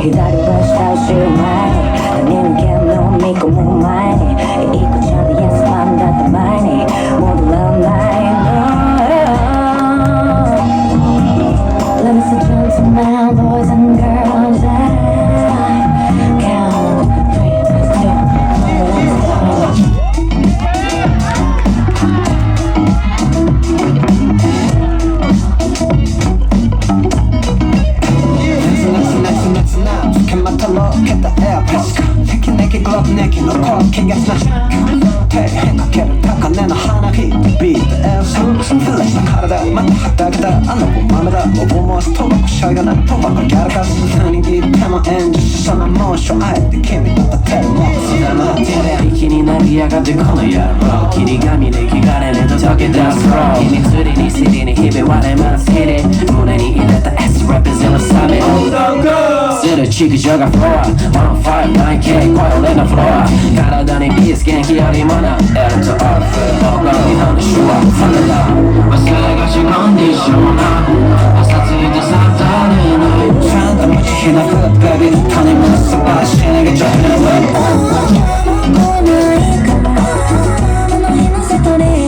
左は下知る前に人間の見込む前にいい子ちゃんで Yes man だって前に戻らないの Ladies and gentlemen, boys and girls, I count 3, 夏なつけまたろけたエアプレスネキネキグローブネキのコーキングスな手変化ける高値の花火ビートエルスフレッシュな体また畑だあの子豆だモボモストバコシャイがないトバコギャルカス何言っても演じしそのモーションあえて君の立てるもん砂の手で息になりやがってこの野郎切り紙で気がれねと溶け出すロー秘密裏にシリにひび割れますヒリ胸に入れた S レプゼンのサビする地区上がフロア 159K 声俺のフロア体にピース元気よりもな L と R 心に話はファンだ忘れがちコンディションな朝ついてさったれないちゃんと無慈悲なフッベビー他人も素晴らしい逃げちゃうね来ないからこの日の外で